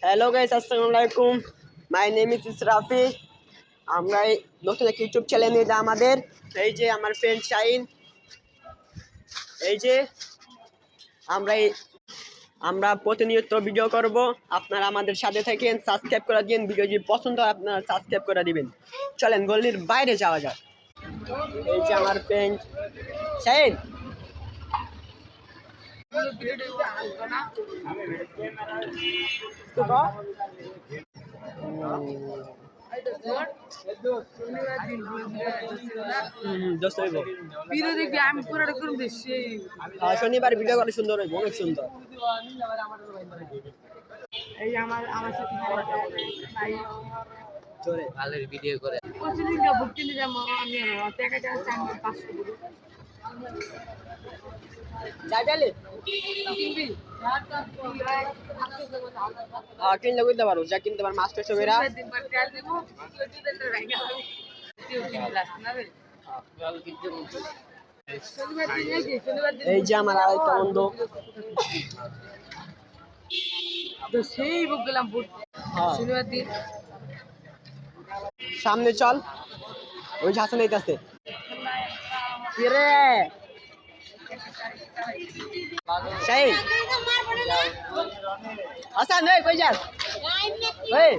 Hello guys, আসসালামু আলাইকুম। My name is Israfi. আমরা নতুন একটা ইউটিউব চ্যানেল নিয়ে আমাদের এই যে আমার ফ্রেন্ড শাহিন, এই যে আমরা প্রতিনিয়ত ভিডিও করব। আপনারা আমাদের সাথে থাকেন, সাবস্ক্রাইব করে দিন। ভিডিও যদি পছন্দ হয় আপনারা সাবস্ক্রাইব করে দিবেন। চলেন গলির বাইরে যাওয়া যাক। এই যে আমার ফ্রেন্ড শাহিন। শনিবার ভিডিও করে সুন্দর হইব, অনেক সুন্দর। এই আমার সাথে চলে ভালোর ভিডিও করে প্রতিদিন ভর্তি নিয়ে যাবো আমি টাকা চাই 500 দিব যাইলে কিনলে বুঝতে পারো, যা কিনতে পারো মাস্টার ছবিরা। এই যে আমার আরেকটা বন্ধু, তো সেই বুক গেলাম শনিবার দিন। সামনে চল, ওই যে হাসান এইতাছে। কিরে শাহিন, হাসান এই কই যাস? এই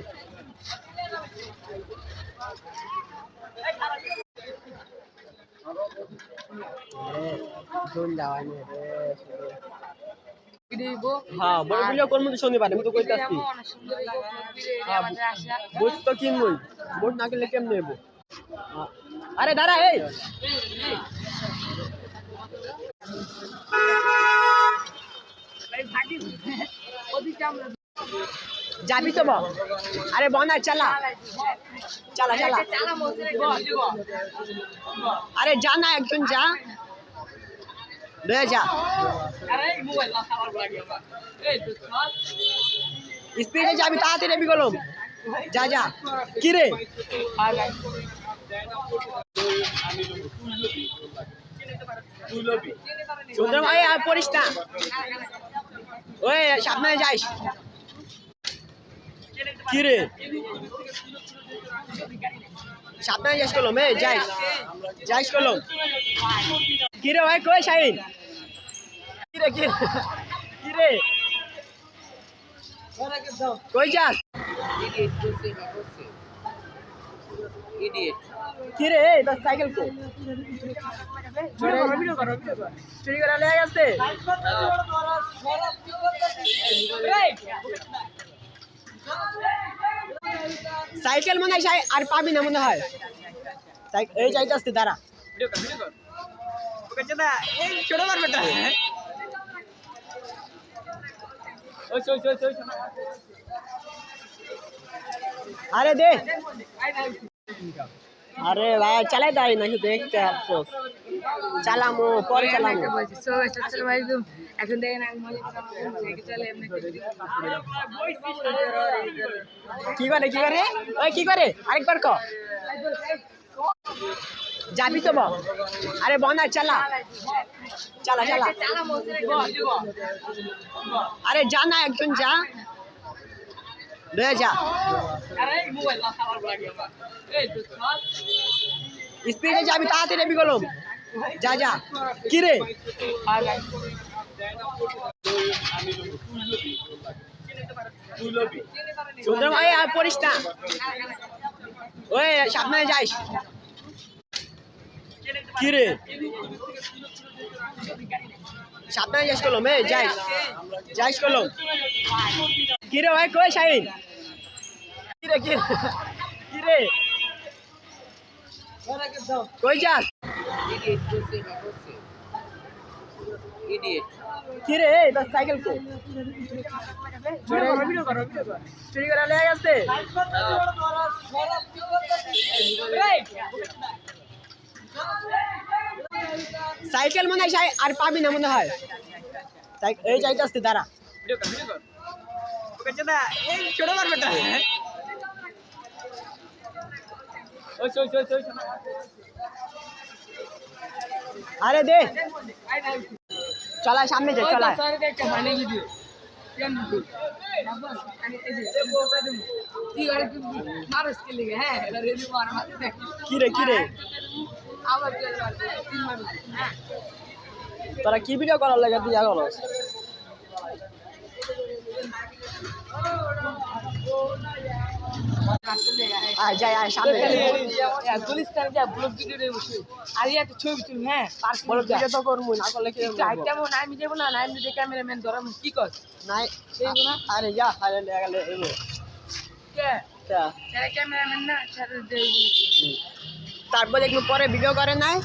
হ্যাঁ বড় ভিডিও কোন মধ্যে শনিবার আমি তো কইতাছি। বুঝ তো কিনবই, বোট না কিনলে কেমনে নেবো? আরে দাঁড়া, এই যাবি তো? আরে বনা চালা চালা চালা, আরে যা না, একজন যা যা, স্পিডে যাবি, তাড়াতাড়ি নেবি কলম, যা যা। কি রে সুন্দর ভাই, আর পড়িস না, ওই সামনে যাইস। কি রে সাবধানে যাইস কলম, এই যাইস যাইস কলম। কি রে ভাই, কই শাহিন? কি রে কই যাস? কি রে তোর সাইকেল কো? চুরি করে লেগে গেছে। সাইকেল মনে হয় আর পাবি না মনে হয়। এই যাইতে আসতে দাঁড়া, ছোট মারবেটা। আরে দে, আরে ভাই চালাই দাই নাকি দেখতে আফসোস। চালামো পরে চালামো। এখন দেখেন কি করে ওই কি করে? আরেকবার ক, যাবি তো? আরে বনা চালা চালা চালা, আরে যা না, একজন যা যা, স্পিডে যাবি, তাড়াতাড়ি নেবি কলম, যা যা। কি রে সুন্দর ভাই, আর পড়িস না, ওই সামনে যাইস। কি রে সাবধানে যাইস কলম, এই যাইস কলম। কি রে ভাই, কই শাহিন? কি রে কই যাস? কি রে তোর সাইকেল কো? চুরি করে লেগে গেছে। সাইকেল মনে হয় আর পাবি না মনে হয়। এই যাইতে আসতে দাঁড়া, ছোট মারবেটা। আরে দে, চলা সামনে যাই, চলা। আমি এই যে তুই আর কি মানুষ কে লিগে হ্যাঁ এটা রেডি মার মারতে দেখ কি রে আবার তিন মানুষ হ্যাঁ তোরা কি ভিডিও করার লাগে দিয়া করস আয় যাই সামনে গুলিস্তান যা ব্লগ ভিডিও রে বসে আর ইয়াতে ছবি তুল হ্যাঁ বড় ভিডিও তো করমু না করলে কি কেমন আমি দেব না আমি যে ক্যামেরাম্যান ধরাম কি কর নাই দেব না আরে যা আরে গেলে এলো কে তা যারা ক্যামেরাম্যান না সাথে দেব তারপর একটু পরে ভিডিও করে নাই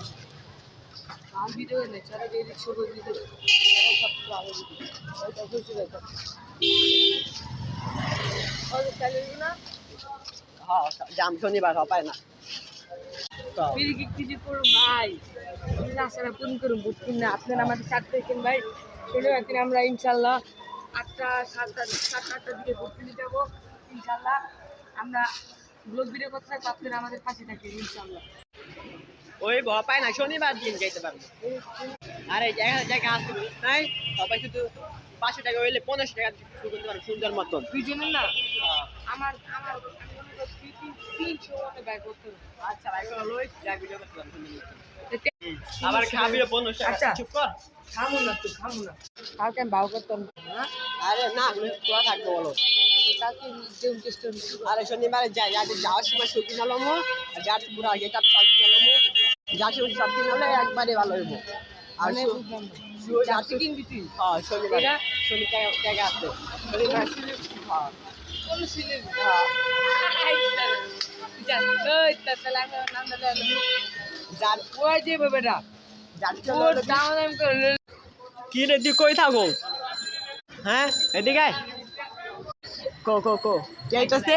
আর ভিডিও নেই সাথে দেব ছবি ভিডিও সব ভালো ভিডিও ওইটা খুশি লাগছে ওই চালিয়ে না হ্যাঁ জাম শনিবার পায় না তো ফিরে কি কিছু করুন ভাই আশারা পূরণ করুন বুঝছেন না আপনারা আমাদের সাথে থাকেন ভাই শনিবার দিন আমরা ইনশাল্লাহ 8টা 7:30 দিকে ঘুরতে যাবো ইনশাল্লাহ আমরা ব্লগ ভিডিও করতে থাকবো আপনারা আমাদের পাশে থাকেন ইনশাল্লাহ ওই পায় না শনিবার দিন যেতে পারবো আরে জায়গা আসতে নাই সবাই শুধু 500 টাকা হইলে 1500 টাকা শুরু করতে পারবো সুন্দর মতন দুইজনের না আমার 300 ব্যাগ করতে আচ্ছা ভাই লই যা ভিডিও করতে পারবো আবার আবার খাবিও 1500 টাকা আচ্ছা। চুপ কর থামো না কালকে আমি ভাও করতাম না আরে না তোরা থাকবো বলো কালকে যেমন চেষ্টা আরে শনিবারে যাওয়ার সময় ছুটি নালমো যার পুরো গেট আপ সালটি নালমো যার ছুটি সালটি নালে একবারে ভালো হইব আর মানে যাচ্ছি কিনবি তুই হ্যাঁ শনিবার শনিবার টাকা আছে শনিবার হ্যাঁ কোনো ছিলেন হ্যাঁ যার ওই যে বেটা যার ওর দাম দাম করে কি রে তুই কই থাকো হ্যাঁ এদিকে আয়। কো কে আইতাছে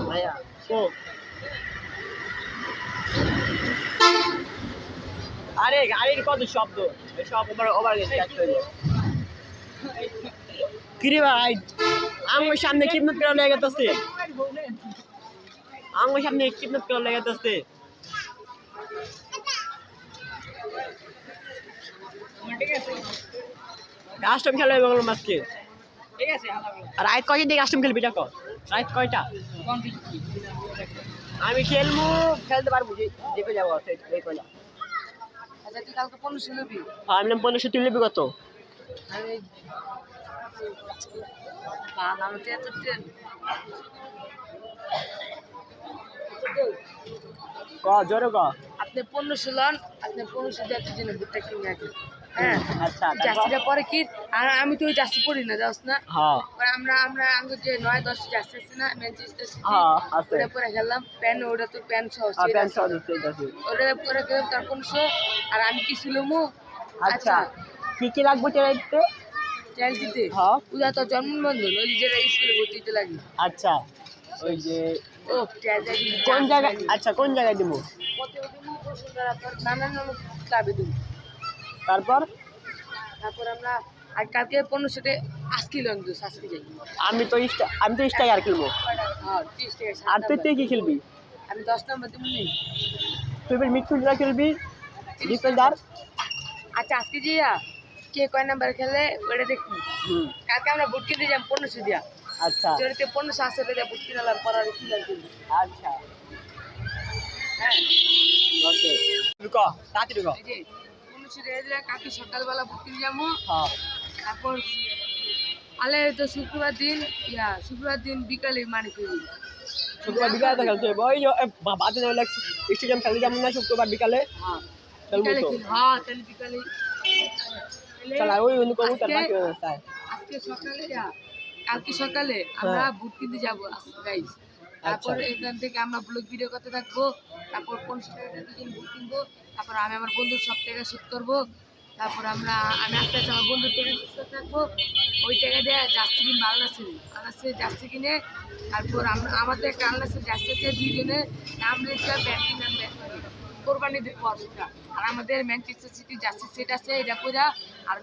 ভাইয়া কো আরে গাড়ির কত শব্দ এই সব ওভার গেছে কিরে ভাই আমার সামনে কিডন্যাপ করা লেগে গেছে আমার সামনে কিডন্যাপ করা লেগে গেছে কাস্টম খেলা হয়ে গেল আজকে ঠিক আছে রাত কয়টা দিয়ে কাস্টম খেলবি দেখো রাত কয়টা আমি খেলতে পারবো দেখে যাবো এই কয়টা আচ্ছা তুই কালকে 1500 নিবি আমি 1500 তুই নিবি কত আমি আমি তো এত ট্রেন ক জোরে ক আপনি 1500 লন আপনি 1500 দিয়ে একটু জন্য বুটটা কিনে রাখেন হ্যাঁ আচ্ছা জার্সিটা পরে কি আর আমি তো ওই জার্সি পরি না যাস না হ্যাঁ পরে আমরা আঙ্গুর যে 9-10 জার্সি আছে না ম্যানচেস্টার সিটি হ্যাঁ আছে ওটা পরে খেললাম প্যান ওটা তো প্যান সহ প্যান্ট সহ দিতে আছে ওটা পরে খেলাম তার 1500 আর আমি কি ছিলাম আচ্ছা কি লাগবে চাইতে চাল দিতে হ্যাঁ পূজা তো জন্মবন্ধন ওই যেটা স্কুলে ভর্তি দিতে লাগে আচ্ছা ওই যে ও চাল দিতে কোন জায়গায় আচ্ছা কোন জায়গায় দিব নানান ক্লাবে দিব তারপর তারপর আমরা আর কালকে 1500 আজকে লন দোস আজকে যাই আমি তো স্টাইগার খেলবো হ্যাঁ 30 টাকা আর তুই কি খেলবি আমি 10 নম্বর দিব নেই তুই মিডফিল্ডার খেলবি ডিফেন্ডার আচ্ছা আজকে যাইয়া কে কয় নাম্বার খেলে ওটা দেখি কালকে আমরা বুট কিনতে যাম 1500 দিয়া আচ্ছা চরিতে 1500 আছে এটা বুট কিনলাম পরার কি লাগবে আচ্ছা হ্যাঁ ওকে ক তাড়াতাড়ি ক এই যে 1500 টাকা দিলে কালকে সকালবেলা বুট কিনতে যাবো হ্যাঁ তারপর আলে তো শুক্রবার দিন বিকালে মানে করি শুক্রবার বিকালে তো খেলতে হবে ওই বাদে হলে স্টেডিয়াম খেলে যেমন না শুক্রবার বিকালে হ্যাঁ খেলবো বিকালে তো খেলি হ্যাঁ তাহলে বিকালে চল ওই অন্য কবু তার বাকি হয়ে যায় কালকে সকালে আমরা বুট কিনতে যাবো গাইস তারপর এখান থেকে আমরা ব্লগ ভিডিও করতে থাকবো তারপর 1500 টাকা দিয়ে বুট কিনবো তারপর আমি আমার বন্ধুর সব টাকা শোধ করবো তারপর আমি আস্তে আস্তে আমার বন্ধুর টাকা শোধ করতে থাকবো ওই টাকা দিয়ে জার্সি কিনবো আলনাসে জার্সি কিনে তারপর আমাদের একটা আলনাসের জার্সি আছে দুইজনে নাম রেখে ব্যাটিং নাম কোরবানি দেবো সেটা আর আমাদের ম্যানচেস্টার সিটি জার্সি সেট আছে এটা পূজা আর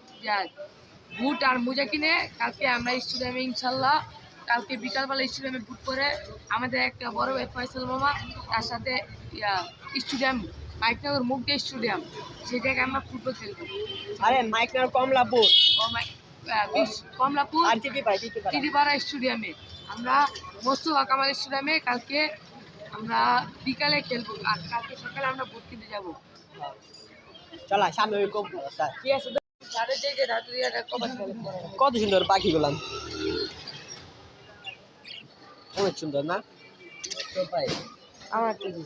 বুট আর মোজা কিনে কালকে আমরা স্টেডিয়ামে ইনশাল্লাহ কালকে বিকালবেলা স্টেডিয়ামে বুট করে আমাদের একটা বড় ভাই ফয়সাল মামা তার সাথে স্টেডিয়াম মাইকনগর মুগদে স্টেডিয়াম সেই জায়গায় আমরা ফুটবল খেলবো আরে মাইক না কম লাভ ও মাই কমলাপুর আর কি কি পাই কি কি পাই টিডিপাড়া স্টেডিয়ামে আমরা মোস্তফা কামাল স্টেডিয়ামে কালকে আমরা বিকালে খেলবো আর কালকে সকালে আমরা ভোট কিনতে যাবো। চলা সামনে ওই কম স্যার ঠিক আছে তাদের যে রাত্রিটা কবার খেলে কত সুন্দর পাখি গুলাম অনেক সুন্দর না তো ভাই আমার টিভি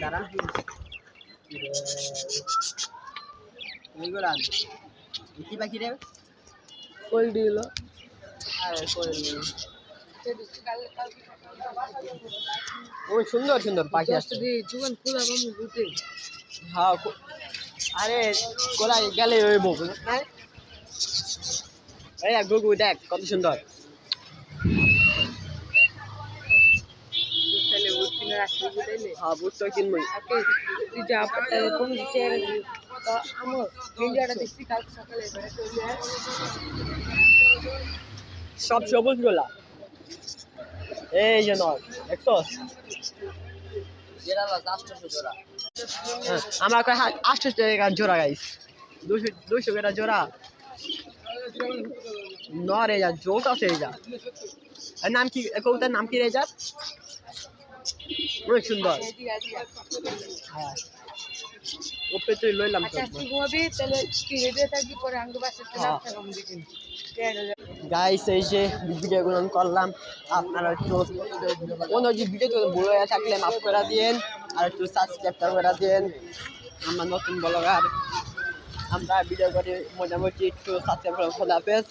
দাঁড়া এগুলা কি পাখি রে কোল দিল আরে কই ওই সুন্দর সুন্দর পাখি আছে যুগন খুলা বামু ঘুরতে হ্যাঁ আরে কোলাই গেলে ওই বউ না এই গুগু দেখ কত সুন্দর তাহলে ভোট কিনে রাখতে দিলে হ্যাঁ বুঝ তো কিনবই তুই যা কোন দিতে আমার ইন্ডিয়াটা দেখছি কাল সকালে সব সবুজ গোলা এই যে নয় দেখছস আমার কয় 800 টাকা জোড়া গাইস 200 টাকা জোড়া নরে যা জোট আছে যা এর নাম কি কৌতার নাম কি রে যা অনেক সুন্দর হ্যাঁ ওপরে তুই লইলাম তো আচ্ছা তুই ঘুমাবি তাহলে কি রেডিও থাকবি পরে আঙ্গ বাসে হ্যাঁ। থাকলাম দেখিন গাইস এই যে ভিডিওগুলো করলাম আপনারা একটু কোনো যে ভিডিও ভুল হয়ে থাকলে মাফ করে দিন আর একটু সাবস্ক্রাইব করে দিন আমরা নতুন ব্লগার আমরা ভিডিও করি মোটামুটি একটু সাবস্ক্রাইব করে খোদা হাফেজ